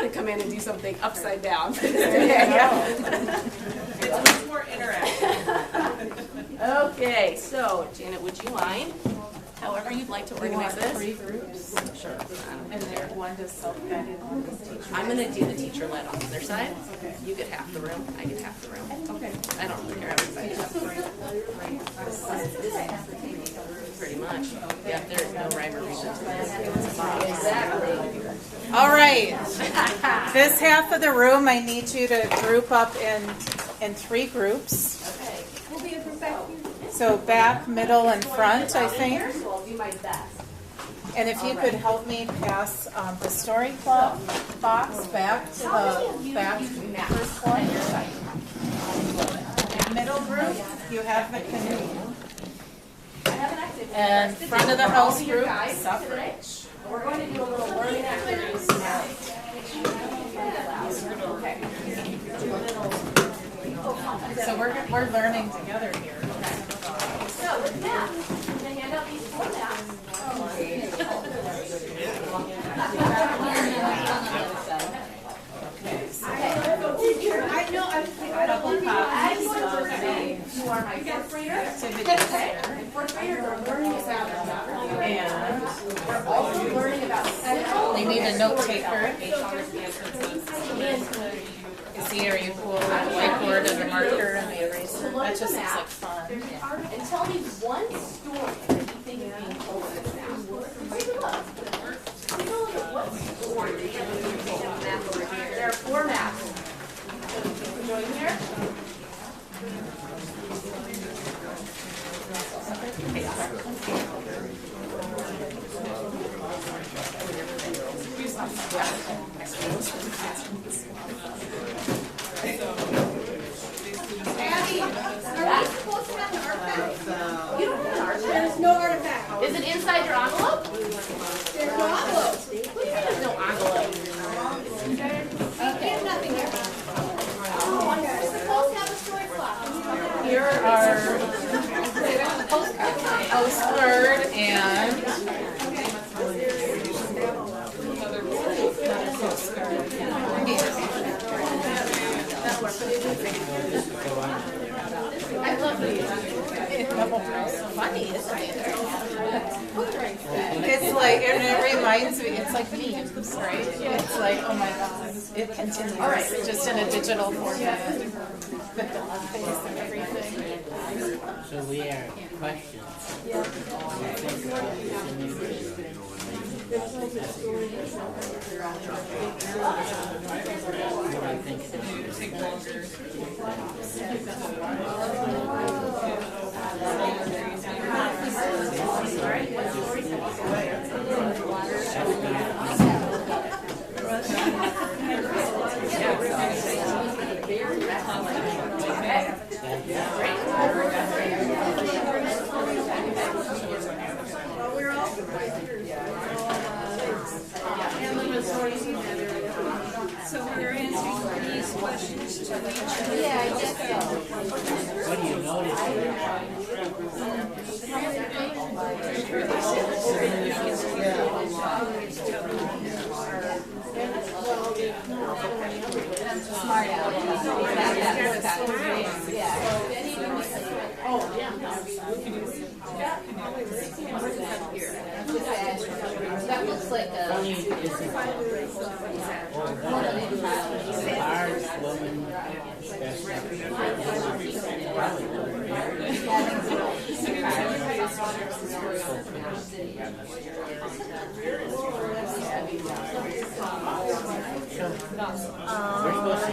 going to come in and do something upside down. It's much more interactive. Okay, so Janet, would you mind, however you'd like to organize this? 3 groups? Sure. And there, one does self-guided, one does teacher. I'm going to do the teacher-led on the other side. Okay. You get half the room, I get half the room. Okay. I don't really care, everybody. Pretty much. Yeah, there's no rhyme or reason to this. Exactly. All right. This half of the room, I need you to group up in 3 groups. Okay. We'll be a group back here. So back, middle, and front, I think. So I'll do my best. And if you could help me pass the story club box back to the back first one. Middle group, you have the canoe. And front of the house group, suffrage. We're going to do a little learning activities tonight. So we're learning together here. So with math, I'm going to hand out these 4 maps. You are my 4th grader. Okay. And 4th graders are learning about geography. And We're also learning about symbols. they need a note taker. Are you cool with the whiteboard and the marker and the eraser? That just looks like fun. And tell me one story that you think is being told in this map. Take a look. Take a look at what story is being told in the map over here. There are 4 maps. So, join here. You don't have an artifact. There's no artifact. Is it inside your envelope? There's no envelope. What do you mean there's no envelope? There's nothing there. We're supposed to have a story clock. Here are postcard and I love these. Funny, isn't it? it's like, and it reminds me, it's like memes, right? It's like, oh my God, it continues, just in a digital format with the face and everything. So we are questions. So we're answering these questions to each other. Yeah, I guess so. What do you notice? That looks like a Large woman,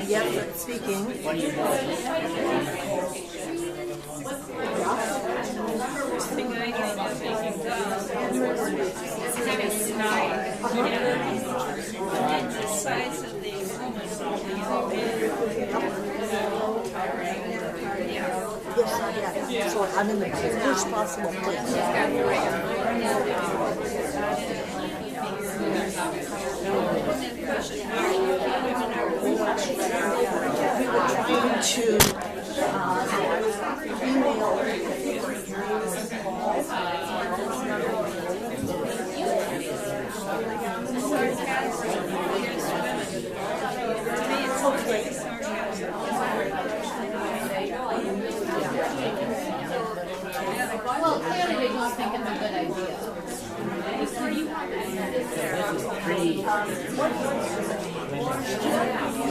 Yes, speaking. what do you notice? The size of the Yes, I have. So I'm in the worst possible place. We were trying to email. you think it's a good idea? This is pretty.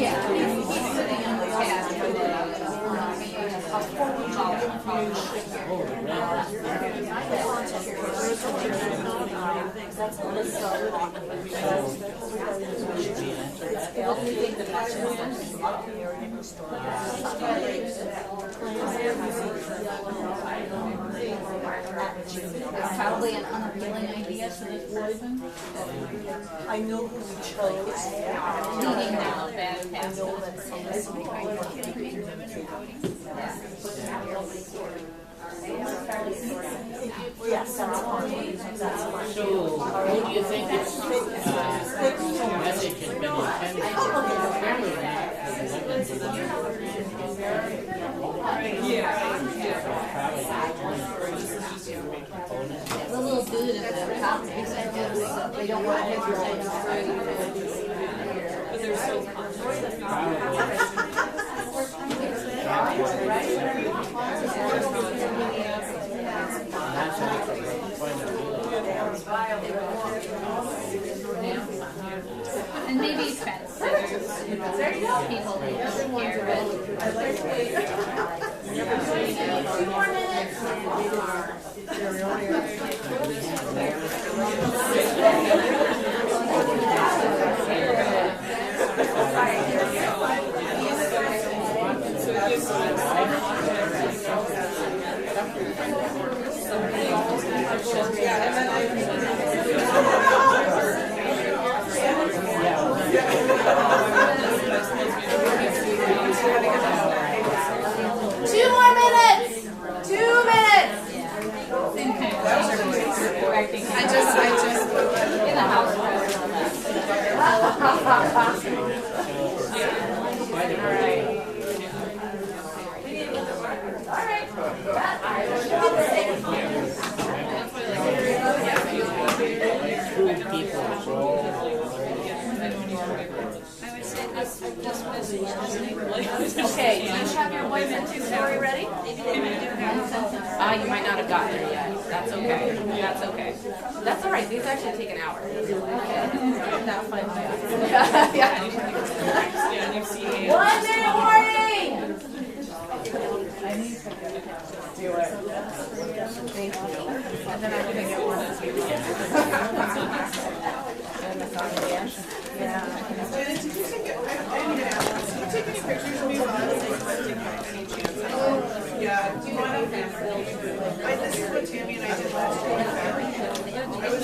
Yeah, he's sitting in the cab. Probably an unappealing idea to this person. I know who we chose. Leading down a bad path. Yes, that's fine. That's fine. So, who do you think its message has been intended for? Apparently not for the women to The little dude at the top, I guess, they don't want him to take But they're so and maybe fence sitters, people who don't care, Two more minutes. 2 minutes. I just in the house. Okay, do you have your one sentence story ready? You might not have gotten there yet. That's okay. That's okay. That's all right. These actually take an hour. Yeah. 1 minute warning. Do it. Thank you. And then I'm gonna get one. Yeah. Did you take it? I didn't even ask. Did you take any pictures of me while I was like any chance? Yeah. Do you want to? This is what Tammy and I did last year. I was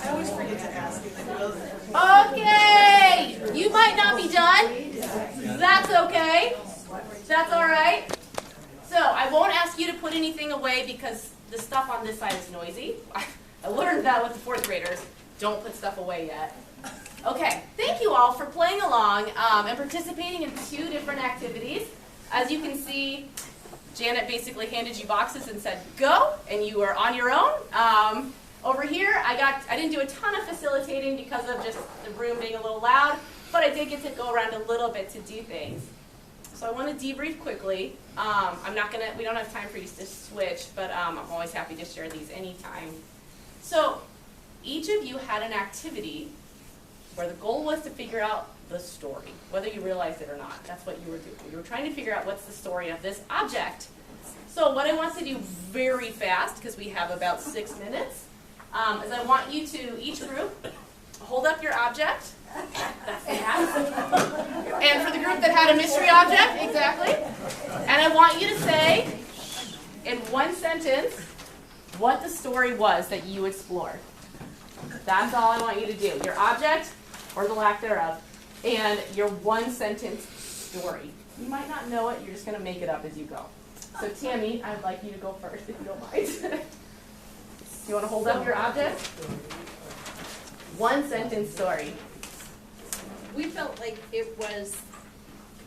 I always forget to ask if it goes. Okay, you might not be done. That's okay. That's all right. So I won't ask you to put anything away because the stuff on this side is noisy. I learned that with the 4th graders. Don't put stuff away yet. Okay, thank you all for playing along and participating in 2 different activities. As you can see, Janet basically handed you boxes and said, go, and you were on your own. Over here, I didn't do a ton of facilitating because of just the room being a little loud, but I did get to go around a little bit to do things. So I want to debrief quickly. We don't have time for you to switch, but I'm always happy to share these anytime. So each of you had an activity where the goal was to figure out the story, whether you realized it or not. That's what you were doing. You were trying to figure out what's the story of this object. So what I want to do very fast, because we have about 6 minutes, is I want you to, each group, hold up your object. That's the hat. And for the group that had a mystery object, exactly. And I want you to say, in 1 sentence, what the story was that you explored. That's all I want you to do. Your object, or the lack thereof, and your 1 sentence story. You might not know it, you're just going to make it up as you go. So Tammy, I would like you to go first, if you don't mind. You want to hold up your object? 1 sentence story. We felt like it was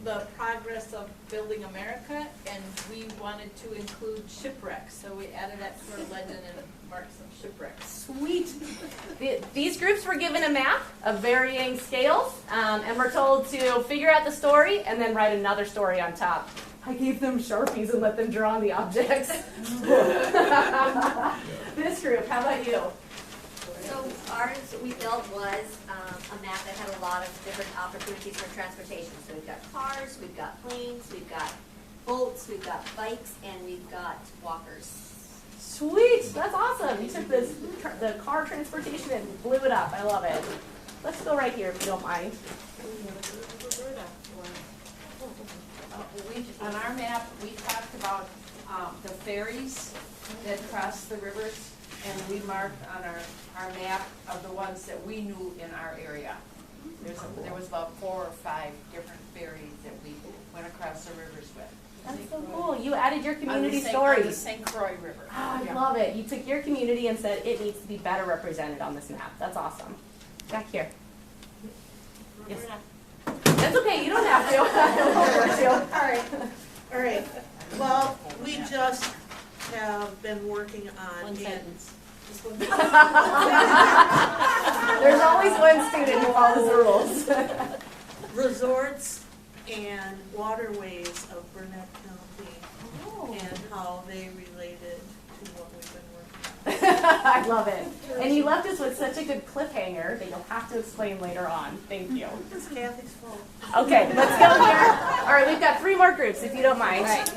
the progress of building America, and we wanted to include shipwrecks, so we added that to our legend and it marks some shipwrecks. Sweet. These groups were given a map of varying scales, and we're told to figure out the story and then write another story on top. I gave them Sharpies and let them draw on the objects. This group, how about you? So ours we built was a map that had a lot of different opportunities for transportation. So we've got cars, we've got planes, we've got boats, we've got bikes, and we've got walkers. Sweet, that's awesome. You took the car transportation and blew it up. I love it. Let's go right here if you don't mind. On our map, we talked about the ferries that cross the rivers, and we marked on our map of the ones that we knew in our area. There was about 4 or 5 different ferries that we went across the rivers with. That's so cool. You added your community On the stories. St. Croix River. Oh, I love it. You took your community and said it needs to be better represented on this map. That's awesome. Back here. Yes. That's okay. You don't have to. I don't want to. All right. All right. Well, we just have been working on One sentence. There's always one student who follows the rules. resorts and waterways of Burnett County and how they related to what we've been working on. I love it. And you left us with such a good cliffhanger that you'll have to explain later on. Thank you. It's Kathy's fault. Okay, let's go here. All right, we've got 3 more groups, if you don't mind. Right.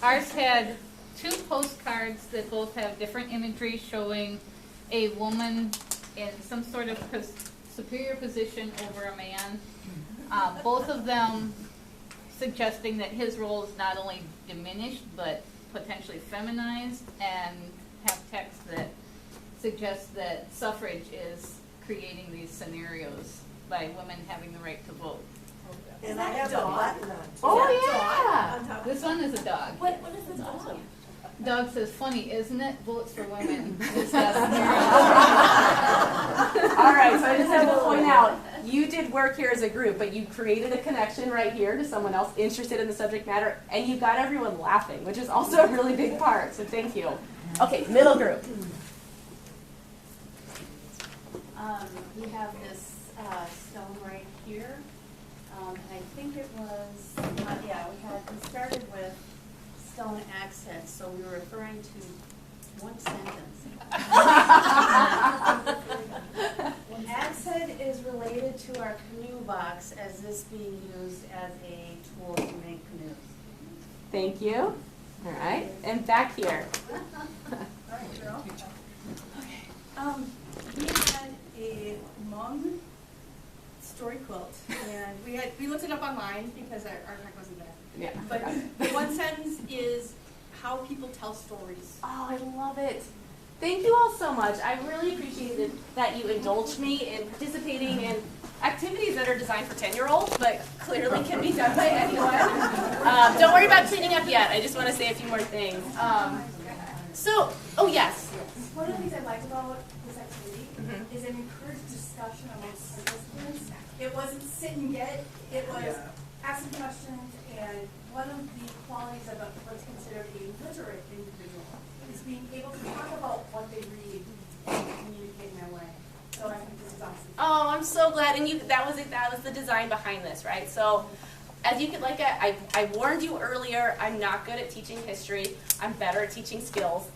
Ours had 2 postcards that both have different imagery showing a woman in some sort of superior position over a man. Both of them suggesting that his role is not only diminished but potentially feminized, and have text that suggests that suffrage is creating these scenarios by women having the right to vote. And I have a button on. Oh, yeah. This one is a dog. What is this dog? Dog says, funny, isn't it? Votes for women. All right, so I just have to point out, you did work here as a group, but you created a connection right here to someone else interested in the subject matter, and you got everyone laughing, which is also a really big part, so thank you. Okay, middle group. We have this stone right here. And I think it was, we started with stone axe head, so we were referring to one sentence. Axe head is related to our canoe box as this being used as a tool to make canoes. Thank you. All right, and back here. We had a Hmong story quilt, and we looked it up online because our tech wasn't there. Yeah. But the one sentence is how people tell stories. Oh, I love it. Thank you all so much. I really appreciated that you indulged me in participating in activities that are designed for 10-year-olds, but clearly can be done by anyone. Don't worry about cleaning up yet. I just want to say a few more things. Oh yes. One of the things I liked about this activity is it encouraged discussion amongst participants. It wasn't sit and get, it was asking questions, and one of the qualities of what's considered a literate individual is being able to talk about what they read and communicate in their way. So I think this is awesome. Oh, I'm so glad. And that was the design behind this, right? So as you could I warned you earlier, I'm not good at teaching history. I'm better at teaching skills,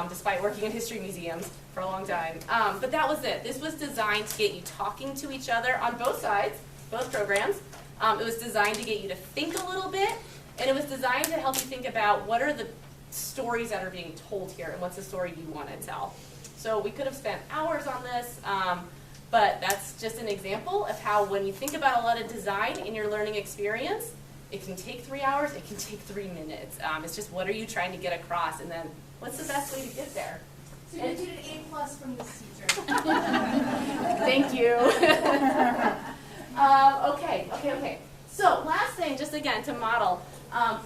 despite working in history museums for a long time. But that was it. This was designed to get you talking to each other on both sides, both programs. It was designed to get you to think a little bit, and it was designed to help you think about what are the stories that are being told here and what's the story you want to tell. So we could have spent hours on this, but that's just an example of how when you think about a lot of design in your learning experience, it can take 3 hours, it can take 3 minutes. It's just what are you trying to get across, and then what's the best way to get there? So you did an A+ from this teacher. Thank you. Okay. So last thing, just again to model,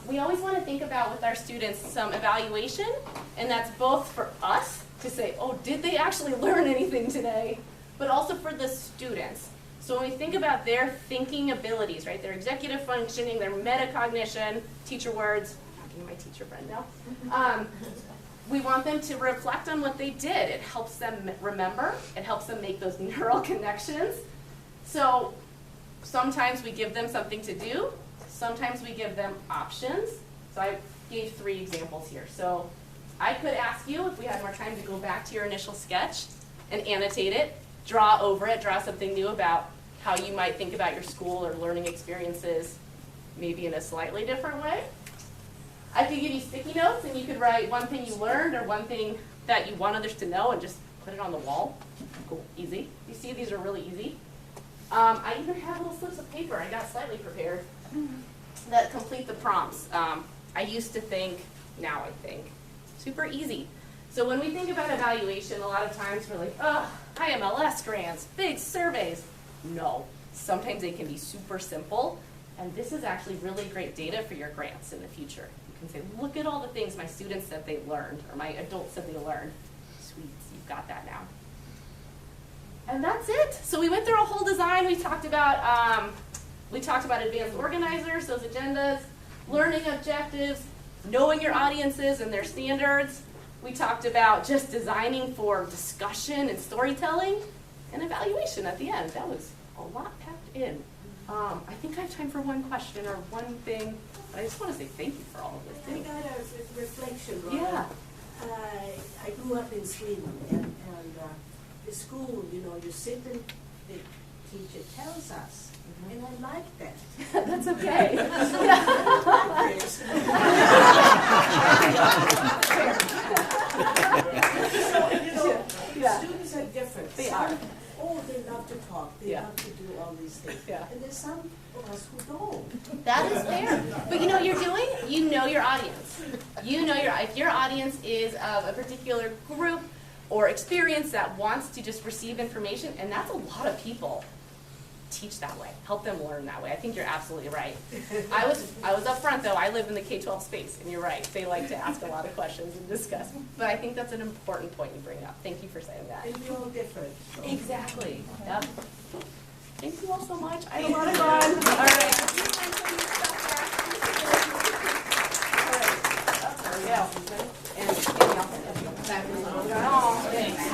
we always want to think about with our students some evaluation, and that's both for us to say, oh, did they actually learn anything today? But also for the students. So when we think about their thinking abilities, right, their executive functioning, their metacognition, teacher words, I'm talking to my teacher friend now, we want them to reflect on what they did. It helps them remember. It helps them make those neural connections. So sometimes we give them something to do. Sometimes we give them options. So I gave 3 examples here. So I could ask you, if we had more time, to go back to your initial sketch and annotate it, draw over it, draw something new about how you might think about your school or learning experiences, maybe in a slightly different way. I could give you sticky notes, and you could write one thing you learned or one thing that you want others to know and just put it on the wall. Cool, easy. You see, these are really easy. I even have little slips of paper. I got slightly prepared that complete the prompts. I used to think, now I think, super easy. So when we think about evaluation, a lot of times we're like, oh, IMLS grants, big surveys. No, sometimes they can be super simple, and this is actually really great data for your grants in the future. You can say, look at all the things my students said they learned, or my adults said they learned. Sweet, you've got that now. And that's it. So we went through a whole design. We talked about advanced organizers, those agendas, learning objectives, knowing your audiences and their standards. We talked about just designing for discussion and storytelling, and evaluation at the end. That was a lot packed in. I think I have time for one question or one thing. I just want to say thank you for all of this. I got a reflection, right? Yeah. I grew up in Sweden, and the school, you know, you sit and the teacher tells us, and I like that. That's okay. Students are different. They Some, are. oh, they love to talk. They Yeah. love to do all these things. Yeah. And there's some of us who don't. That is fair. But you know what you're doing? You know your audience. You know if your audience is of a particular group or experience that wants to just receive information, and that's a lot of people. Teach that way. Help them learn that way. I think you're absolutely right. I was up front though. I live in the K-12 space, and you're right. They like to ask a lot of questions and discuss. But I think that's an important point you bring up. Thank you for saying that. And we're all different. So. Exactly. Yep. Thank you all so much. I had a lot of fun. All right. There we go. And anything else? Oh, thanks.